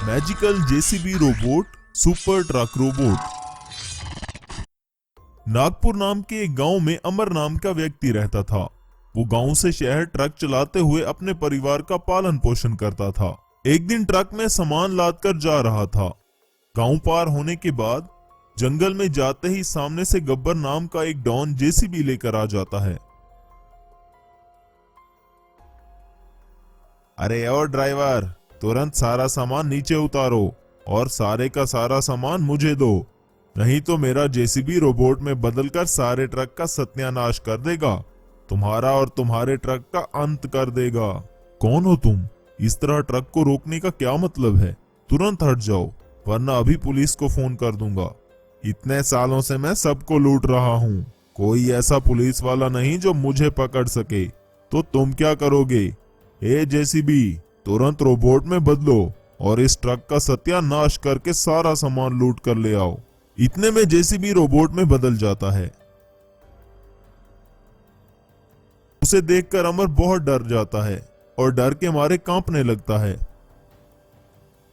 Magical JCB robot, super truck robot. Nagpur नाम के एक गांव में अमर नाम का व्यक्ति रहता था। वो गांव से शहर ट्रक चलाते हुए अपने परिवार का पालन पोषण करता था। एक दिन ट्रक में सामान लादकर जा रहा था। गांव पार होने के बाद जंगल में जाते ही सामने से गब्बर नाम का एक डॉन जेसीबी लेकर आ जाता है। अरे ओ ड्राइवर, तुरंत सारा सामान नीचे उतारो और सारे का सारा सामान मुझे दो, नहीं तो मेरा जेसीबी रोबोट में बदलकर सारे ट्रक का सत्यानाश कर देगा, तुम्हारा और तुम्हारे ट्रक का अंत कर देगा। कौन हो तुम? इस तरह ट्रक को रोकने का क्या मतलब है? तुरंत हट जाओ वरना अभी पुलिस को फोन कर दूंगा। इतने सालों से मैं सबको लूट रहा हूँ, कोई ऐसा पुलिस वाला नहीं जो मुझे पकड़ सके। तो तुम क्या करोगे? ए जेसीबी, तुरंत रोबोट में बदलो और इस ट्रक का सत्यानाश करके सारा सामान लूट कर ले आओ। इतने में जेसीबी रोबोट में बदल जाता है। उसे देखकर अमर बहुत डर जाता है और डर के मारे कांपने लगता है।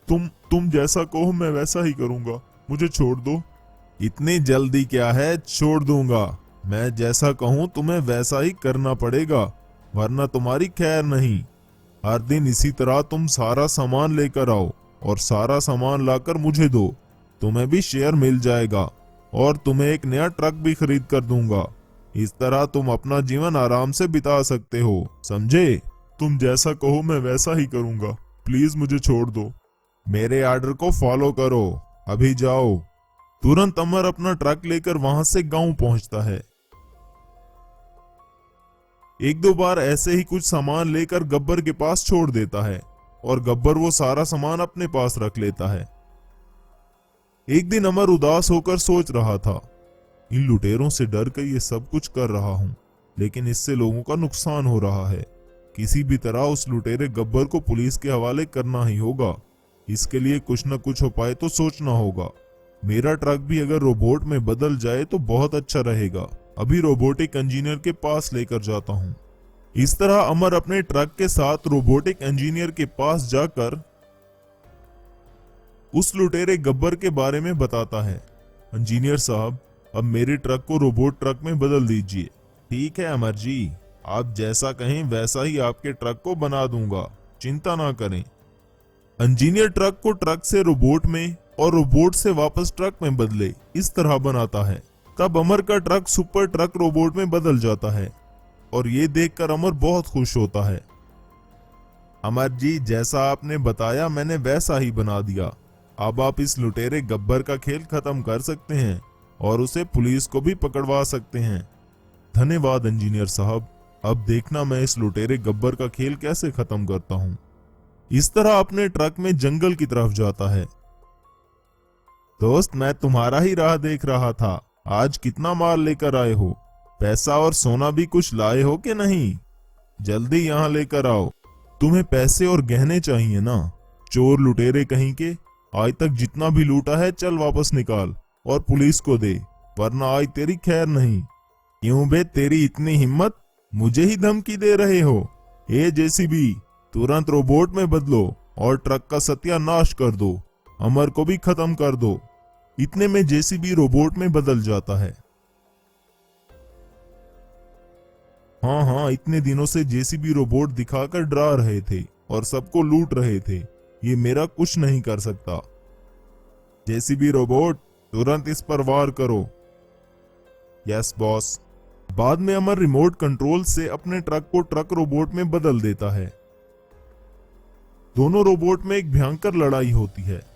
तुम जैसा कहो मैं वैसा ही करूंगा, मुझे छोड़ दो। इतनी जल्दी क्या है, छोड़ दूंगा। मैं जैसा कहूं तुम्हें वैसा ही करना पड़ेगा, वरना तुम्हारी खैर नहीं। हर दिन इसी तरह तुम सारा सामान लेकर आओ और सारा सामान लाकर मुझे दो, तुम्हें भी शेयर मिल जाएगा और तुम्हें एक नया ट्रक भी खरीद कर दूंगा। इस तरह तुम अपना जीवन आराम से बिता सकते हो, समझे? तुम जैसा कहो मैं वैसा ही करूंगा, प्लीज मुझे छोड़ दो। मेरे आर्डर को फॉलो करो, अभी जाओ। तुरंत अमर अपना ट्रक लेकर वहां से गांव पहुंचता है। एक दो बार ऐसे ही कुछ सामान लेकर गब्बर के पास छोड़ देता है और गब्बर वो सारा सामान अपने पास रख लेता है। एक दिन अमर उदास होकर सोच रहा था, इन लुटेरों से डर कर ये सब कुछ कर रहा हूं, लेकिन इससे लोगों का नुकसान हो रहा है। किसी भी तरह उस लुटेरे गब्बर को पुलिस के हवाले करना ही होगा। इसके लिए कुछ न कुछ उपाय तो सोचना होगा। मेरा ट्रक भी अगर रोबोट में बदल जाए तो बहुत अच्छा रहेगा। अभी रोबोटिक इंजीनियर के पास लेकर जाता हूँ। इस तरह अमर अपने ट्रक के साथ रोबोटिक इंजीनियर के पास जाकर उस लुटेरे गब्बर के बारे में बताता है। इंजीनियर साहब, अब मेरे ट्रक को रोबोट ट्रक में बदल दीजिए। ठीक है अमर जी, आप जैसा कहें वैसा ही आपके ट्रक को बना दूंगा, चिंता ना करें। इंजीनियर ट्रक को ट्रक से रोबोट में और रोबोट से वापस ट्रक में बदले, इस तरह बनाता है। तब अमर का ट्रक सुपर ट्रक रोबोट में बदल जाता है और ये देखकर अमर बहुत खुश होता है। अमर जी, जैसा आपने बताया मैंने वैसा ही बना दिया। अब आप इस लुटेरे गब्बर का खेल खत्म कर सकते हैं और उसे पुलिस को भी पकड़वा सकते हैं। धन्यवाद इंजीनियर साहब, अब देखना मैं इस लुटेरे गब्बर का खेल कैसे खत्म करता हूँ। इस तरह अपने ट्रक में जंगल की तरफ जाता है। दोस्त, मैं तुम्हारा ही राह देख रहा था। आज कितना माल लेकर आए हो? पैसा और सोना भी कुछ लाए हो कि नहीं? जल्दी यहाँ लेकर आओ। तुम्हें पैसे और गहने चाहिए ना? चोर लुटेरे कहीं के, आज तक जितना भी लूटा है चल वापस निकाल और पुलिस को दे, वरना आज तेरी खैर नहीं। क्यों बे, तेरी इतनी हिम्मत? मुझे ही धमकी दे रहे हो? ए जेसीबी, तुरंत रोबोट में बदलो और ट्रक का सत्यानाश कर दो, अमर को भी खत्म कर दो। इतने में जेसीबी रोबोट में बदल जाता है। हाँ, इतने दिनों से जेसीबी रोबोट दिखाकर डरा रहे थे और सबको लूट रहे थे। ये मेरा कुछ नहीं कर सकता। जेसीबी रोबोट, तुरंत इस पर वार करो। Yes boss. बाद में अमर रिमोट कंट्रोल से अपने ट्रक को ट्रक रोबोट में बदल देता है। दोनों रोबोट में एक भयंकर लड़ाई होती है।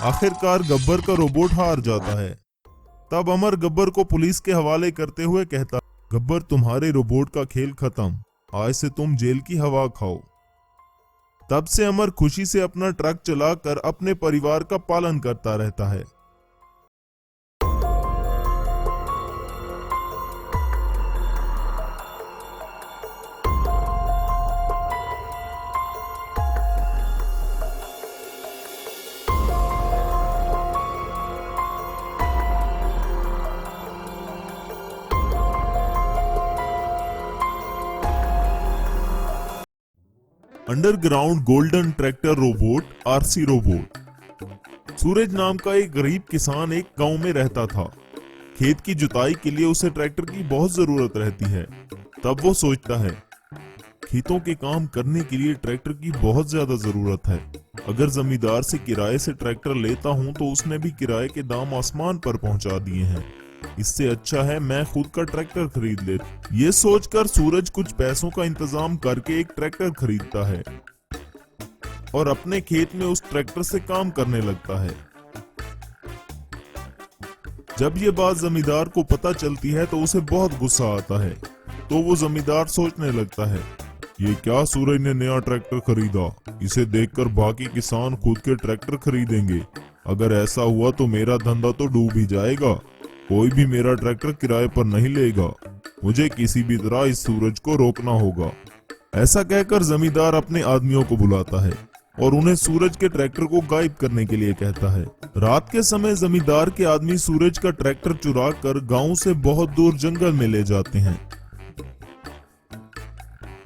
आखिरकार गब्बर का रोबोट हार जाता है। तब अमर गब्बर को पुलिस के हवाले करते हुए कहता, गब्बर तुम्हारे रोबोट का खेल खत्म, आज से तुम जेल की हवा खाओ। तब से अमर खुशी से अपना ट्रक चलाकर अपने परिवार का पालन करता रहता है। Underground golden tractor robot RC robot. Suraj नाम का एक गरीब किसान एक गांव में रहता था। खेत की जुताई के लिए उसे ट्रैक्टर की बहुत जरूरत रहती है। तब वो सोचता है, खेतों के काम करने के लिए ट्रैक्टर की बहुत ज्यादा जरूरत है। अगर जमींदार से किराए से ट्रैक्टर लेता हूं तो उसने भी किराए के दाम आसमान पर पहुंचा दिए हैं। इससे अच्छा है मैं खुद का ट्रैक्टर खरीद ले। ये सोचकर सूरज कुछ पैसों का इंतजाम करके एक ट्रैक्टर खरीदता है और अपने खेत में उस ट्रैक्टर से काम करने लगता है। जब ये बात जमींदार को पता चलती है तो उसे बहुत गुस्सा आता है। तो वो जमींदार सोचने लगता है, ये क्या सूरज ने नया ट्रैक्टर खरीदा, इसे देखकर बाकी किसान खुद के ट्रैक्टर खरीदेंगे। अगर ऐसा हुआ तो मेरा धंधा तो डूब ही जाएगा। कोई भी मेरा ट्रैक्टर किराए पर नहीं लेगा। मुझे किसी भी तरह इस सूरज को रोकना होगा। ऐसा कहकर जमींदार अपने आदमियों को बुलाता है और उन्हें सूरज के ट्रैक्टर को गायब करने के लिए कहता है। रात के समय जमींदार के आदमी सूरज का ट्रैक्टर चुरा कर गांव से बहुत दूर जंगल में ले जाते हैं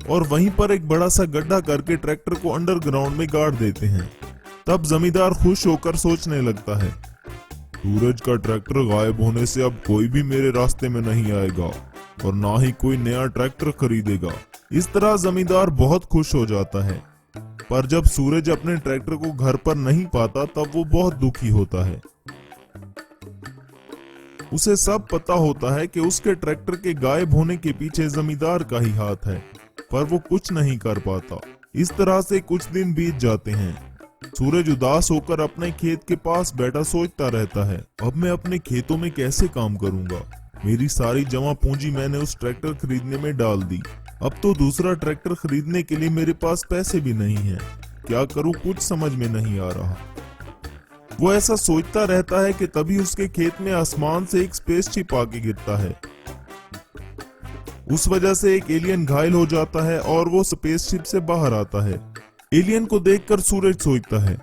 और वहीं पर एक बड़ा सा गड्ढा करके ट्रैक्टर को अंडरग्राउंड में गाड़ देते हैं। तब जमींदार खुश होकर सोचने लगता है, सूरज का ट्रैक्टर गायब होने से अब कोई भी मेरे रास्ते में नहीं आएगा और ना ही कोई नया ट्रैक्टर खरीदेगा। इस तरह जमींदार बहुत खुश हो जाता है। पर जब सूरज अपने ट्रैक्टर को घर पर नहीं पाता तब वो बहुत दुखी होता है। उसे सब पता होता है कि उसके ट्रैक्टर के गायब होने के पीछे जमींदार का ही हाथ है, पर वो कुछ नहीं कर पाता। इस तरह से कुछ दिन बीत जाते हैं। सूरज उदास होकर अपने खेत के पास बैठा सोचता रहता है, अब मैं अपने खेतों में कैसे काम करूंगा। मेरी सारी जमा पूंजी मैंने उस ट्रैक्टर खरीदने में डाल दी। अब तो दूसरा ट्रैक्टर खरीदने के लिए मेरे पास पैसे भी नहीं हैं। क्या करूं कुछ समझ में नहीं आ रहा। वो ऐसा सोचता रहता है कि तभी उसके खेत में आसमान से एक स्पेसशिप आके गिरता है। उस वजह से एक एलियन घायल हो जाता है और वो स्पेसशिप से बाहर आता है। एलियन को देखकर सूरज सोचता है,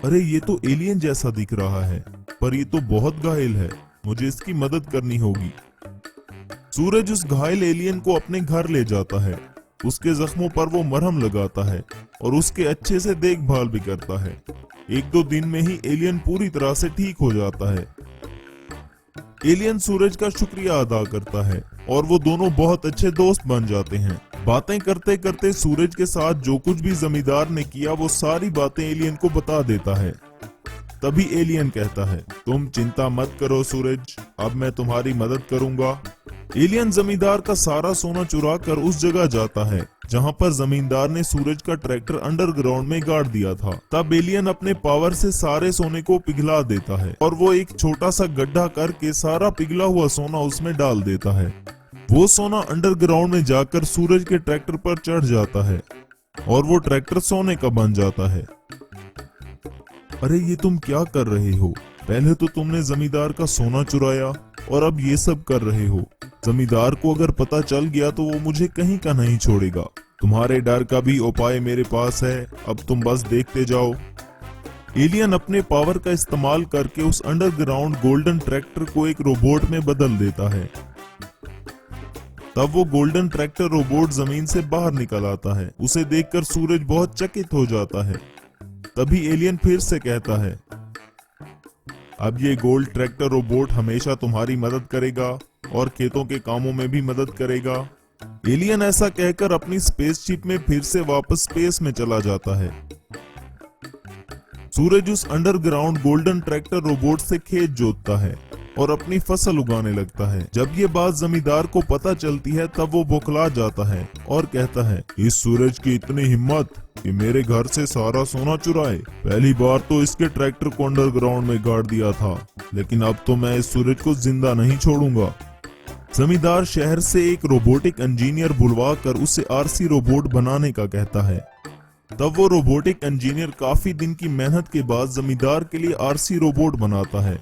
अरे ये तो एलियन जैसा दिख रहा है, पर ये तो बहुत घायल है, मुझे इसकी मदद करनी होगी। सूरज उस घायल एलियन को अपने घर ले जाता है। उसके जख्मों पर वो मरहम लगाता है और उसके अच्छे से देखभाल भी करता है। 1-2 दिन में ही एलियन पूरी तरह से ठीक हो जाता है। एलियन सूरज का शुक्रिया अदा करता है और वो दोनों बहुत अच्छे दोस्त बन जाते हैं। बातें करते करते सूरज के साथ जो कुछ भी जमींदार ने किया वो सारी बातें एलियन को बता देता है। तभी एलियन कहता है, तुम चिंता मत करो सूरज, अब मैं तुम्हारी मदद करूंगा। एलियन जमींदार का सारा सोना चुरा कर उस जगह जाता है जहां पर जमींदार ने सूरज का ट्रैक्टर अंडरग्राउंड में गाड़ दिया था। तब एलियन अपने पावर से सारे सोने को पिघला देता है और वो एक छोटा सा गड्ढा करके सारा पिघला हुआ सोना उसमें डाल देता है। वो सोना अंडरग्राउंड में जाकर सूरज के ट्रैक्टर पर चढ़ जाता है और वो ट्रैक्टर सोने का बन जाता है। अरे ये तुम क्या कर रहे हो? पहले तो तुमने जमींदार का सोना चुराया और अब ये सब कर रहे हो। जमींदार को अगर पता चल गया तो वो मुझे कहीं का नहीं छोड़ेगा। तुम्हारे डर का भी उपाय मेरे पास है, अब तुम बस देखते जाओ। एलियन अपने पावर का इस्तेमाल करके उस अंडरग्राउंड गोल्डन ट्रैक्टर को एक रोबोट में बदल देता है। तब वो गोल्डन ट्रैक्टर रोबोट जमीन से बाहर निकल आता है। उसे देखकर सूरज बहुत चकित हो जाता है। तभी एलियन फिर से कहता है, अब ये गोल्ड ट्रैक्टर रोबोट हमेशा तुम्हारी मदद करेगा और खेतों के कामों में भी मदद करेगा। एलियन ऐसा कहकर अपनी स्पेसशिप में फिर से वापस स्पेस में चला जाता है। सूरज उस अंडरग्राउंड गोल्डन ट्रैक्टर रोबोट से खेत जोतता है और अपनी फसल उगाने लगता है। जब ये बात जमींदार को पता चलती है तब वो बौखला जाता है और कहता है, इस सूरज की इतनी हिम्मत कि मेरे घर से सारा सोना चुराए। पहली बार तो इसके ट्रैक्टर को अंडरग्राउंड में गाड़ दिया था, लेकिन अब तो मैं इस सूरज को जिंदा नहीं छोड़ूंगा। जमींदार शहर से एक रोबोटिक इंजीनियर बुलवा कर उसे आरसी रोबोट बनाने का कहता है। तब वो रोबोटिक इंजीनियर काफी दिन की मेहनत के बाद जमींदार के लिए आरसी रोबोट बनाता है।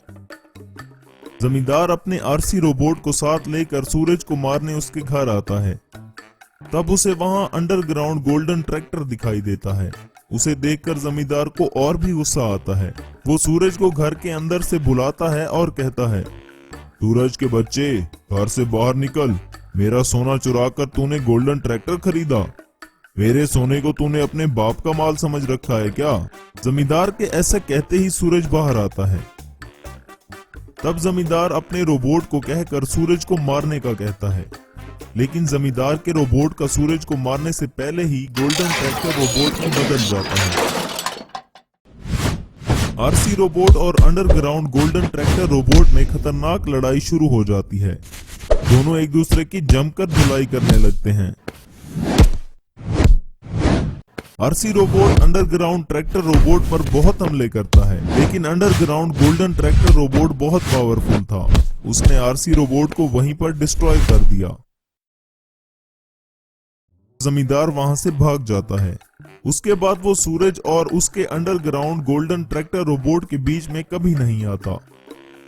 जमींदार अपने आरसी रोबोट को साथ लेकर सूरज को मारने उसके घर आता है। तब उसे वहां अंडरग्राउंड गोल्डन ट्रैक्टर दिखाई देता है। उसे देखकर जमींदार को और भी गुस्सा आता है। वो सूरज को घर के अंदर से बुलाता है और कहता है, सूरज के बच्चे, घर से बाहर निकल। मेरा सोना चुराकर तूने गोल्डन ट्रैक्टर खरीदा। मेरे सोने को तूने अपने बाप का माल समझ रखा है क्या? जमींदार के ऐसा कहते ही सूरज बाहर आता है। तब जमींदार अपने रोबोट को कहकर सूरज को मारने का कहता है, लेकिन जमींदार के रोबोट का सूरज को मारने से पहले ही गोल्डन ट्रैक्टर रोबोट में बदल जाता है। आरसी रोबोट और अंडरग्राउंड गोल्डन ट्रैक्टर रोबोट में खतरनाक लड़ाई शुरू हो जाती है। दोनों एक दूसरे की जमकर धुलाई करने लगते हैं। RC robot underground tractor robot पर बहुत हमले करता है, लेकिन अंडरग्राउंड गोल्डन ट्रैक्टर रोबोट बहुत पावरफुल था। उसने आरसी रोबोट को वहीं पर डिस्ट्रॉय कर दिया। जमींदार वहां से भाग जाता है। उसके बाद वो सूरज और उसके अंडरग्राउंड गोल्डन ट्रैक्टर रोबोट के बीच में कभी नहीं आता।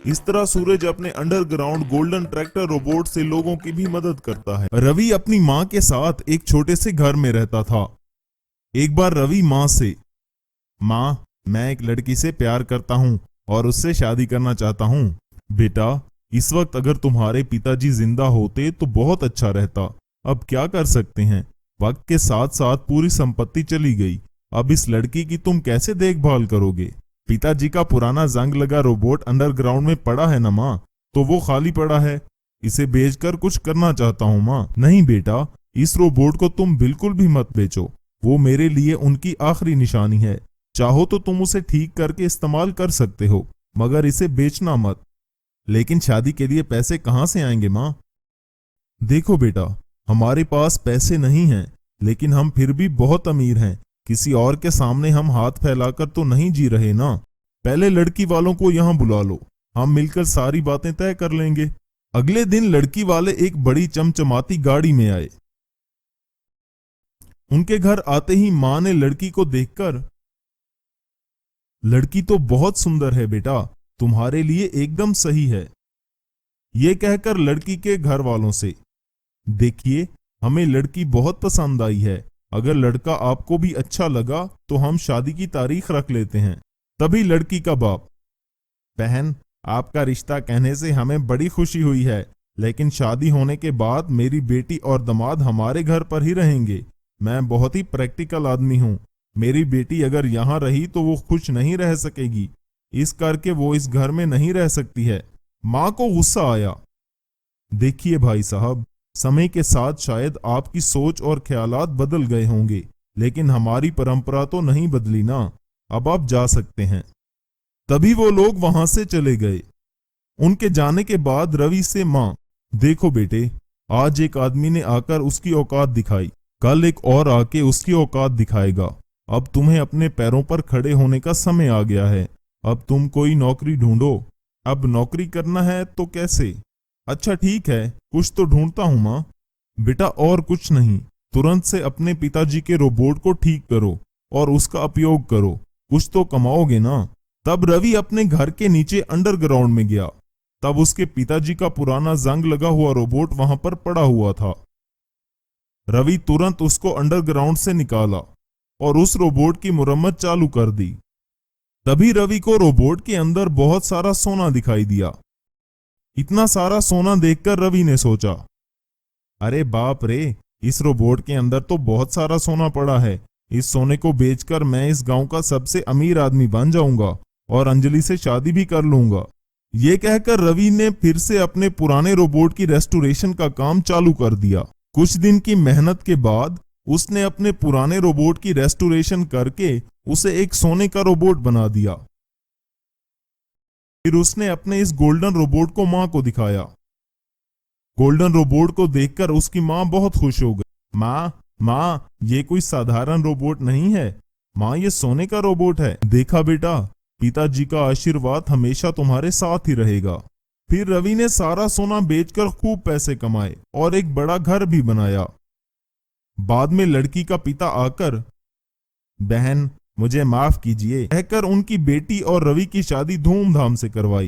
इस तरह सूरज अपने अंडरग्राउंड गोल्डन ट्रैक्टर रोबोट से लोगों की भी मदद करता है। रवि अपनी माँ के साथ एक छोटे से घर में रहता था। एक बार रवि माँ से, माँ, मैं एक लड़की से प्यार करता हूँ और उससे शादी करना चाहता हूँ। बेटा, इस वक्त अगर तुम्हारे पिताजी जिंदा होते तो बहुत अच्छा रहता। अब क्या कर सकते हैं, वक्त के साथ साथ पूरी संपत्ति चली गई। अब इस लड़की की तुम कैसे देखभाल करोगे? पिताजी का पुराना जंग लगा रोबोट अंडरग्राउंड में पड़ा है ना माँ, तो वो खाली पड़ा है। इसे बेचकर कुछ करना चाहता हूँ माँ। नहीं बेटा, इस रोबोट को तुम बिल्कुल भी मत बेचो। वो मेरे लिए उनकी आखिरी निशानी है। चाहो तो तुम उसे ठीक करके इस्तेमाल कर सकते हो, मगर इसे बेचना मत। लेकिन शादी के लिए पैसे कहाँ से आएंगे माँ? देखो बेटा, हमारे पास पैसे नहीं हैं, लेकिन हम फिर भी बहुत अमीर हैं। किसी और के सामने हम हाथ फैलाकर तो नहीं जी रहे ना। पहले लड़की वालों को यहाँ बुला लो, हम मिलकर सारी बातें तय कर लेंगे। अगले दिन लड़की वाले एक बड़ी चमचमाती गाड़ी में आए। उनके घर आते ही माँ ने लड़की को देखकर, लड़की तो बहुत सुंदर है बेटा, तुम्हारे लिए एकदम सही है। ये कहकर लड़की के घर वालों से, देखिए, हमें लड़की बहुत पसंद आई है। अगर लड़का आपको भी अच्छा लगा तो हम शादी की तारीख रख लेते हैं। तभी लड़की का बाप, बहन, आपका रिश्ता कहने से हमें बड़ी खुशी हुई है, लेकिन शादी होने के बाद मेरी बेटी और दामाद हमारे घर पर ही रहेंगे। मैं बहुत ही प्रैक्टिकल आदमी हूँ। मेरी बेटी अगर यहाँ रही तो वो खुश नहीं रह सकेगी, इस करके वो इस घर में नहीं रह सकती है। माँ को गुस्सा आया। देखिए भाई साहब, समय के साथ शायद आपकी सोच और ख्यालात बदल गए होंगे, लेकिन हमारी परंपरा तो नहीं बदली ना। अब आप जा सकते हैं। तभी वो लोग वहां से चले गए। उनके जाने के बाद रवि से, माँ, देखो बेटे, आज एक आदमी ने आकर उसकी औकात दिखाई, कल एक और आके उसकी औकात दिखाएगा। अब तुम्हें अपने पैरों पर खड़े होने का समय आ गया है। अब तुम कोई नौकरी ढूंढो। अब नौकरी करना है तो कैसे? अच्छा ठीक है, कुछ तो ढूंढता हूँ माँ। बेटा और कुछ नहीं, तुरंत से अपने पिताजी के रोबोट को ठीक करो और उसका उपयोग करो, कुछ तो कमाओगे ना। तब रवि अपने घर के नीचे अंडरग्राउंड में गया। तब उसके पिताजी का पुराना जंग लगा हुआ रोबोट वहां पर पड़ा हुआ था। रवि तुरंत उसको अंडरग्राउंड से निकाला और उस रोबोट की मुरम्मत चालू कर दी। तभी रवि को रोबोट के अंदर बहुत सारा सोना दिखाई दिया। इतना सारा सोना देखकर रवि ने सोचा, अरे बाप रे, इस रोबोट के अंदर तो बहुत सारा सोना पड़ा है। इस सोने को बेचकर मैं इस गांव का सबसे अमीर आदमी बन जाऊंगा और अंजलि से शादी भी कर लूंगा। ये कहकर रवि ने फिर से अपने पुराने रोबोट की रेस्टोरेशन का काम चालू कर दिया। कुछ दिन की मेहनत के बाद उसने अपने पुराने रोबोट की रेस्टोरेशन करके उसे एक सोने का रोबोट बना दिया। फिर उसने अपने इस गोल्डन रोबोट को माँ को दिखाया। गोल्डन रोबोट को देखकर उसकी माँ बहुत खुश हो गई। माँ, ये कोई साधारण रोबोट नहीं है माँ, ये सोने का रोबोट है। देखा बेटा, पिताजी का आशीर्वाद हमेशा तुम्हारे साथ ही रहेगा। फिर रवि ने सारा सोना बेचकर खूब पैसे कमाए और एक बड़ा घर भी बनाया। बाद में लड़की का पिता आकर, बहन मुझे माफ कीजिए कहकर उनकी बेटी और रवि की शादी धूमधाम से करवाई।